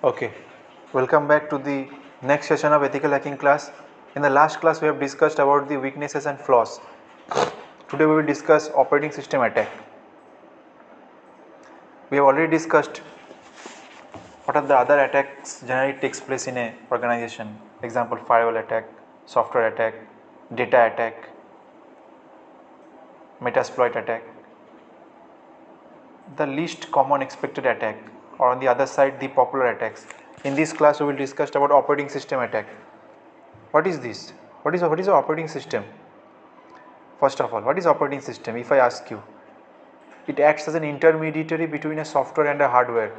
Okay, welcome back to the next session of ethical hacking class. In the last class, we have discussed about the weaknesses and flaws. Today, we will discuss operating system attack. We have already discussed what are the other attacks generally takes place in a organization. Example: firewall attack, software attack, data attack, metasploit attack. The least common expected attack, or on the other side, the popular attacks. In this class, we will discuss about operating system attack. What is this? What is an operating system? First of all, what is operating system? If I ask you, it acts as an intermediary between a software and a hardware.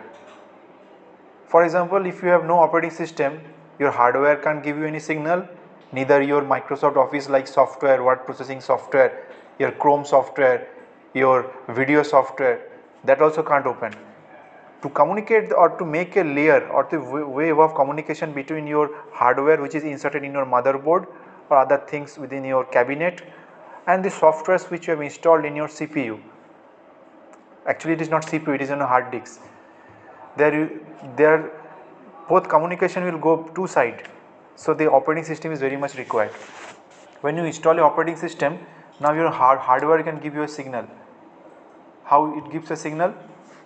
For example, if you have no operating system, your hardware can't give you any signal, neither your Microsoft Office like software, word processing software, your Chrome software, your video software, that also can't open. To communicate or to make a layer or the wave of communication between your hardware which is inserted in your motherboard or other things within your cabinet and the softwares which you have installed in your CPU. Actually, it is not CPU, it is on a hard disk. There both communication will go two side. So the operating system is very much required. When you install a operating system, now your hardware can give you a signal. How it gives a signal?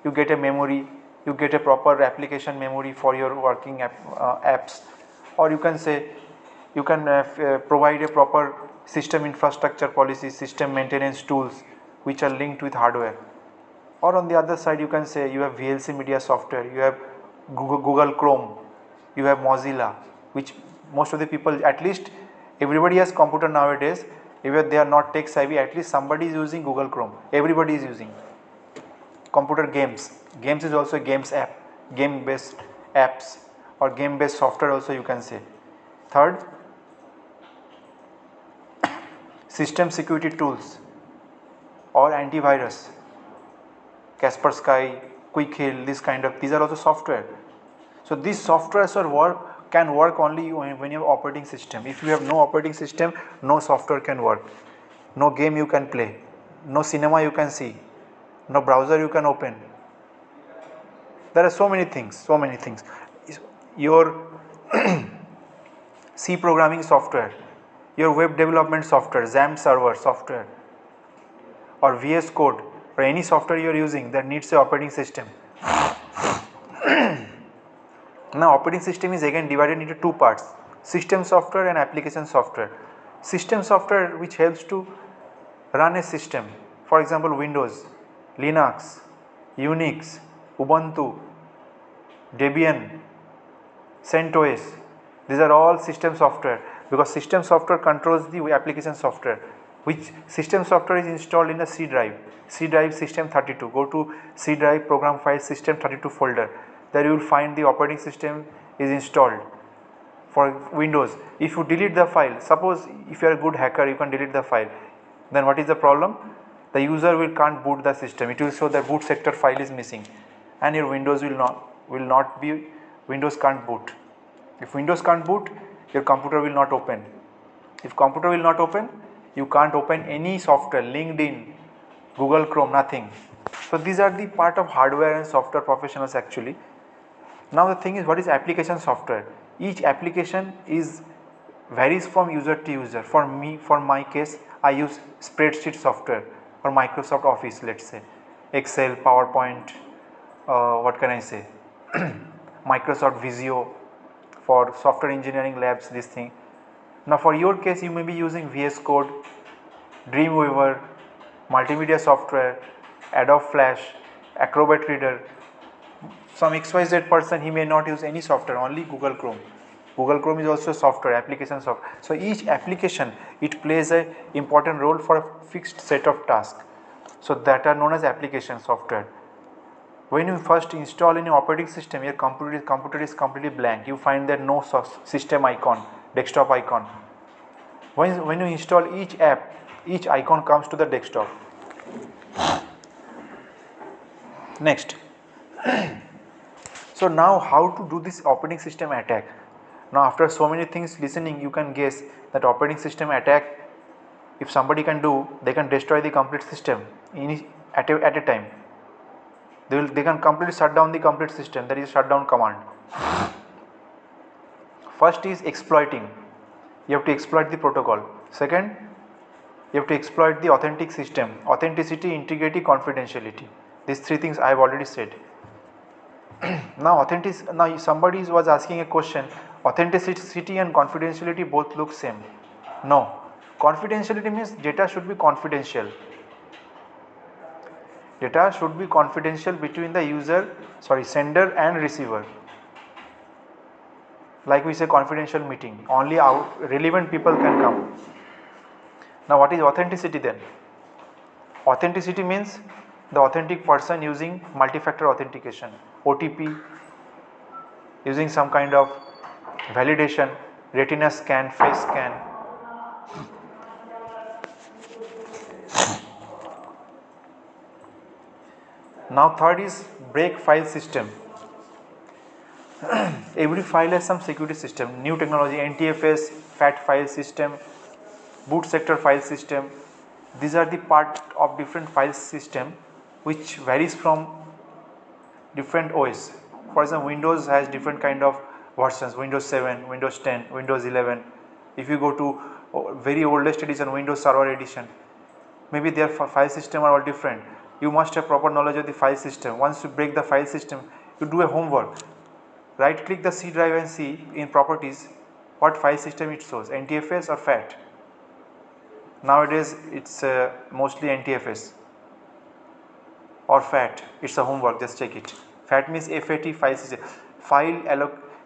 You get a memory, you get a proper application memory for your working apps, or you can say you can provide a proper system infrastructure policy, system maintenance tools which are linked with hardware. Or on the other side, you can say you have VLC media software, you have Google Chrome, you have Mozilla, which most of the people, at least everybody has computer nowadays. If they are not tech savvy, at least somebody is using Google Chrome. Everybody is using. Computer games is also a games app, game based apps or game based software also you can say. Third, system security tools or antivirus, Kaspersky, Quick Heal, these are also software. So these softwares can work only when you have operating system. If you have no operating system, no software can work, no game you can play, no cinema you can see, no browser you can open. There are so many things. Your C programming software, your web development software, XAMPP server software, or VS Code, or any software you are using that needs a operating system. Now operating system is again divided into two parts: system software and application software. System software which helps to run a system, for example Windows, Linux, Unix, Ubuntu, Debian, CentOS. These are all system software, because system software controls the application software, which system software is installed in a C drive system 32. Go to C drive program file system 32 folder. There you will find the operating system is installed. For Windows, if you delete the file, suppose if you are a good hacker, you can delete the file, then what is the problem? The user can't boot the system. It will show that boot sector file is missing, and your Windows Windows can't boot. If Windows can't boot, your computer will not open. If computer will not open, you can't open any software, LinkedIn, Google Chrome, nothing. So these are the part of hardware and software professionals actually. Now the thing is, what is application software? Each application varies from user to user. For my case, I use spreadsheet software or Microsoft Office, let's say Excel, PowerPoint, what can I say, Microsoft Visio for software engineering labs, this thing. Now for your case, you may be using VS Code, Dreamweaver, multimedia software, Adobe Flash, Acrobat Reader. Some XYZ person, he may not use any software, only Google Chrome. Google Chrome is also software, application software. So each application, it plays a important role for a fixed set of tasks. So that are known as application software. When you first install any operating system, your computer is completely blank. You find there no system icon, desktop icon. When you install each app, each icon comes to the desktop. Next. So now how to do this operating system attack? Now after so many things listening, you can guess that operating system attack, if somebody can do, they can destroy the complete system at a time. They can completely shut down the complete system. That is shutdown command. First is exploiting. You have to exploit the protocol. Second, you have to exploit the authentic system. Authenticity, integrity, confidentiality. These three things I have already said. Now somebody was asking a question, authenticity and confidentiality both look same. No, confidentiality means data should be confidential. Data should be confidential between the sender and receiver. Like we say, confidential meeting, only relevant people can come. Now what is authenticity then? Authenticity means the authentic person using multi-factor authentication, OTP, using some kind of validation, retina scan, face scan. Now third is break file system. Every file has some security system, new technology, NTFS, FAT file system, boot sector file system. These are the part of different file system which varies from different OS. For example, Windows has different kind of versions, Windows 7, Windows 10, Windows 11. If you go to very oldest edition, Windows Server edition, maybe their file system are all different. You must have proper knowledge of the file system. Once you break the file system, you do a homework. Right click the C drive and see in properties what file system it shows, NTFS or FAT. Nowadays it's mostly NTFS or FAT. It's a homework, just check it. FAT means FAT, file system.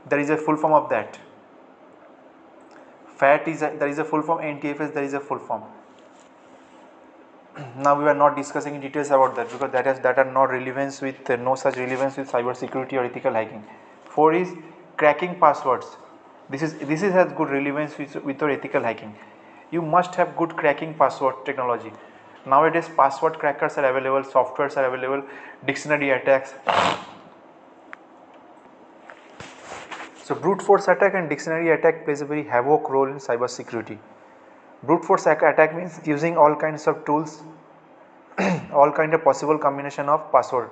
There is a full form of that. FAT is there is a full form, NTFS there is a full form. Now we are not discussing in details about that because that are not relevance with no such relevance with cyber security or ethical hacking. 4 is cracking passwords. This has good relevance with your ethical hacking. You must have good cracking password technology. Nowadays password crackers are available, softwares are available, dictionary attacks. So brute force attack and dictionary attack plays a very havoc role in cyber security. Brute force attack means using all kinds of tools, all kind of possible combination of password.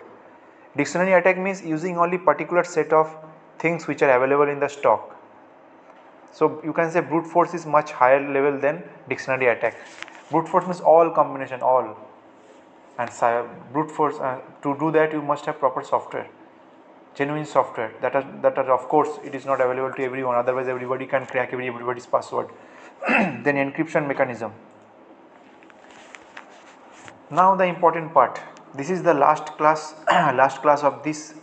Dictionary attack means using only particular set of things which are available in the stock. So you can say brute force is much higher level than dictionary attack. Brute force means all combination, all. And brute force, to do that you must have proper software, genuine software that are of course it is not available to everyone, otherwise everybody can crack everybody's password. Then encryption mechanism. Now the important part. This is the last class of this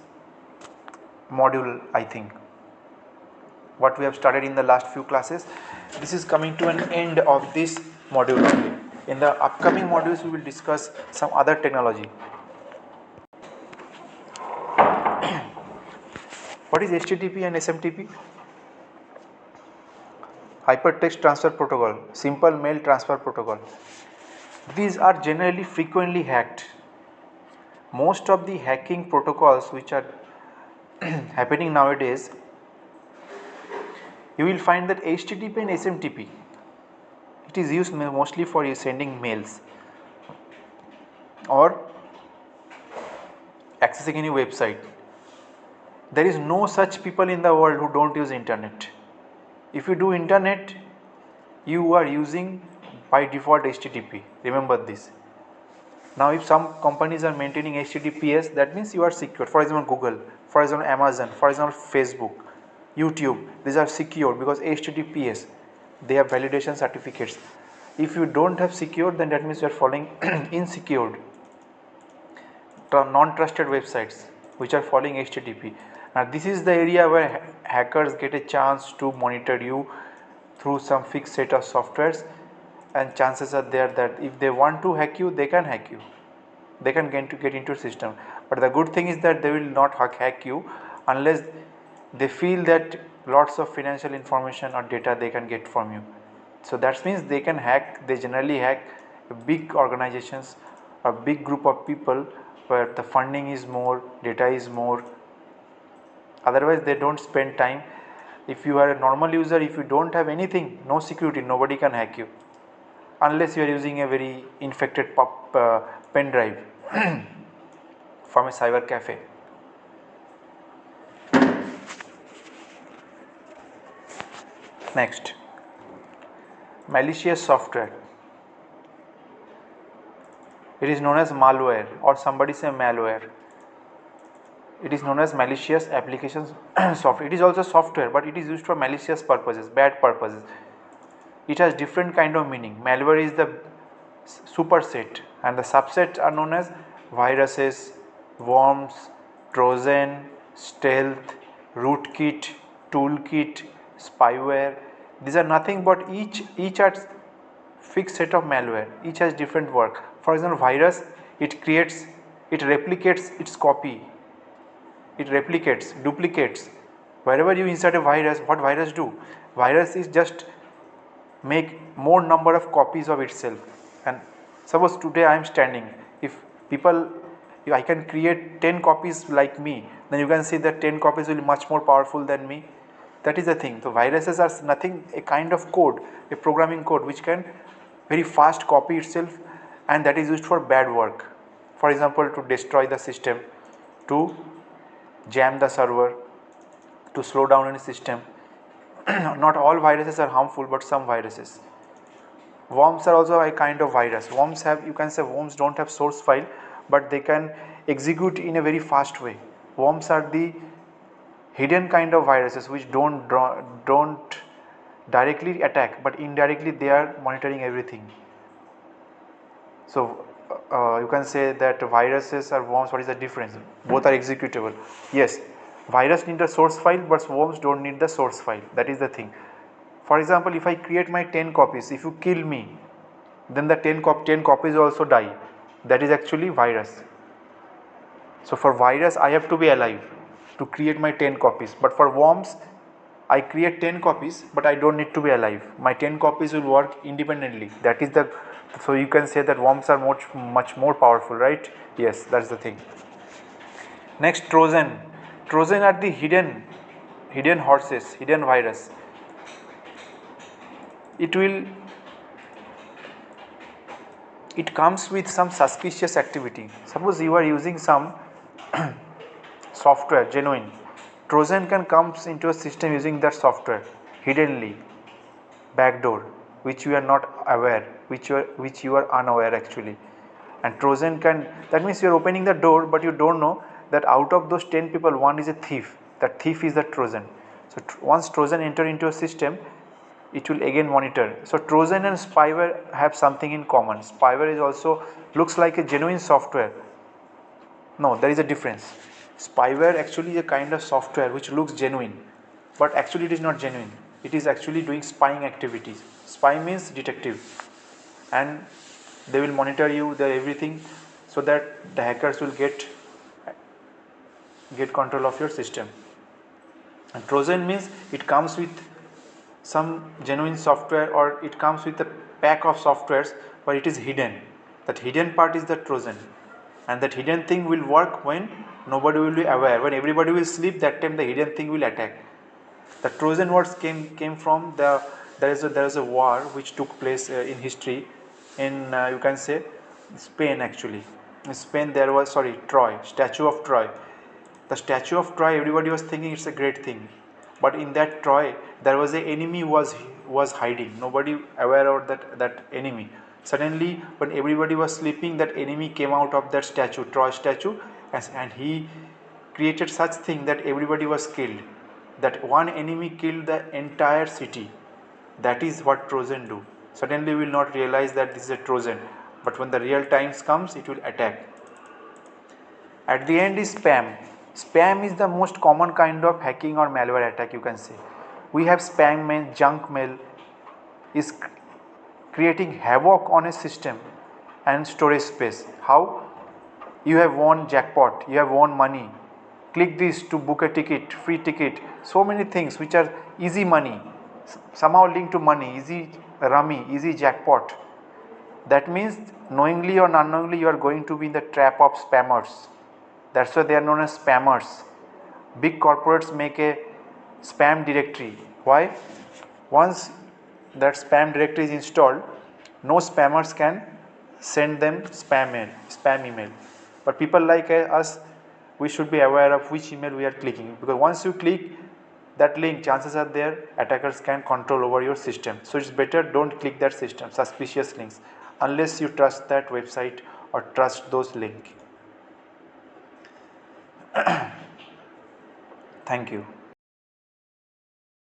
module, I think. What we have started in the last few classes, this is coming to an end of this module only. In the upcoming modules we will discuss some other technology. What is HTTP and SMTP? Hypertext Transfer Protocol, Simple Mail Transfer Protocol. These are generally frequently hacked. Most of the hacking protocols which are happening nowadays, you will find that HTTP and SMTP, it is used mostly for sending mails or accessing any website. There is no such people in the world who don't use internet. If you do internet, you are using by default HTTP. Remember this. Now if some companies are maintaining HTTPS, that means you are secure. For example Google, for example Amazon, for example Facebook, YouTube, these are secure because HTTPS, they have validation certificates. If you don't have secure, then that means you are following insecured, non-trusted websites which are following HTTP. Now this is the area where hackers get a chance to monitor you through some fixed set of softwares, and chances are there that if they want to hack you, they can hack you. They can get into your system. But the good thing is that they will not hack you unless they feel that lots of financial information or data they can get from you. So that means they can hack, they generally hack big organizations or big group of people where the funding is more, data is more. Otherwise they don't spend time. If you are a normal user, if you don't have anything, no security, nobody can hack you unless you are using a very infected pen drive. from a cyber cafe. Next, malicious software. It is known as malware, or somebody say malware. It is known as malicious applications software. It is also software, but it is used for malicious purposes, bad purposes. It has different kind of meaning. Malware is the superset, and the subsets are known as viruses, worms, trojan, stealth, rootkit, toolkit, spyware. These are nothing but each are fixed set of malware. Each has different work. For example, virus, it replicates its copy. It replicates, duplicates. Wherever you insert a virus, what virus do? Virus is just make more number of copies of itself. And suppose today I am standing, if I can create 10 copies like me, then you can see that 10 copies will be much more powerful than me. That is the thing. So viruses are nothing, a kind of code, a programming code which can very fast copy itself, and that is used for bad work. For example, to destroy the system, to jam the server, to slow down any system. Not all viruses are harmful, but some viruses. Worms are also a kind of virus. Worms have, you can say worms don't have source file, but they can execute in a very fast way. Worms are the hidden kind of viruses which don't directly attack, but indirectly they are monitoring everything. So you can say that viruses or worms, what is the difference? Both are executable. Yes, virus need the source file, but worms don't need the source file. That is the thing. For example, if I create my 10 copies, if you kill me, then the 10 copies also die. That is actually virus. So for virus, I have to be alive to create my 10 copies. But for worms, I create 10 copies, but I don't need to be alive. My 10 copies will work independently. That is the, so you can say that worms are much more powerful, right? Yes, that's the thing. Next, trojan. Trojan are the hidden horses, hidden virus. It comes with some suspicious activity. Suppose you are using some software, genuine. Trojan can come into a system using that software hiddenly, backdoor, which you are not aware, which you are unaware actually. And Trojan can, that means you are opening the door, but you don't know that out of those 10 people, one is a thief. That thief is the Trojan. So once Trojan enter into a system, it will again monitor. So Trojan and spyware have something in common. Spyware is also looks like a genuine software. No, there is a difference. Spyware actually is a kind of software which looks genuine, but actually it is not genuine. It is actually doing spying activities. Spy means detective, and they will monitor you, the everything, so that the hackers will get control of your system. And Trojan means it comes with some genuine software, or it comes with a pack of softwares, but it is hidden. That hidden part is the Trojan, and that hidden thing will work when nobody will be aware. When everybody will sleep, that time the hidden thing will attack. The Trojan words came from there is a war which took place in history in you can say Spain actually. In Spain there was Troy, statue of Troy. The statue of Troy, everybody was thinking it's a great thing, but in that Troy there was an enemy was hiding. Nobody aware of that enemy. Suddenly, when everybody was sleeping, that enemy came out of that statue, Troy statue, and he created such thing that everybody was killed. That one enemy killed the entire city. That is what Trojan do. Suddenly, we will not realize that this is a Trojan, but when the real times comes, it will attack. At the end is spam. Spam is the most common kind of hacking or malware attack, you can say. We have spam mail, junk mail is creating havoc on a system and storage space. How? You have won jackpot, you have won money. Click this to book a ticket, free ticket. So many things which are easy money, somehow linked to money, easy rummy, easy jackpot. That means knowingly or unknowingly you are going to be in the trap of spammers. That's why they are known as spammers. Big corporates make a spam directory. Why? Once that spam directory is installed, no spammers can send them spam email. But people like us, we should be aware of which email we are clicking, because once you click that link, chances are there attackers can control over your system. So it's better don't click that system suspicious links unless you trust that website or trust those links. Thank you.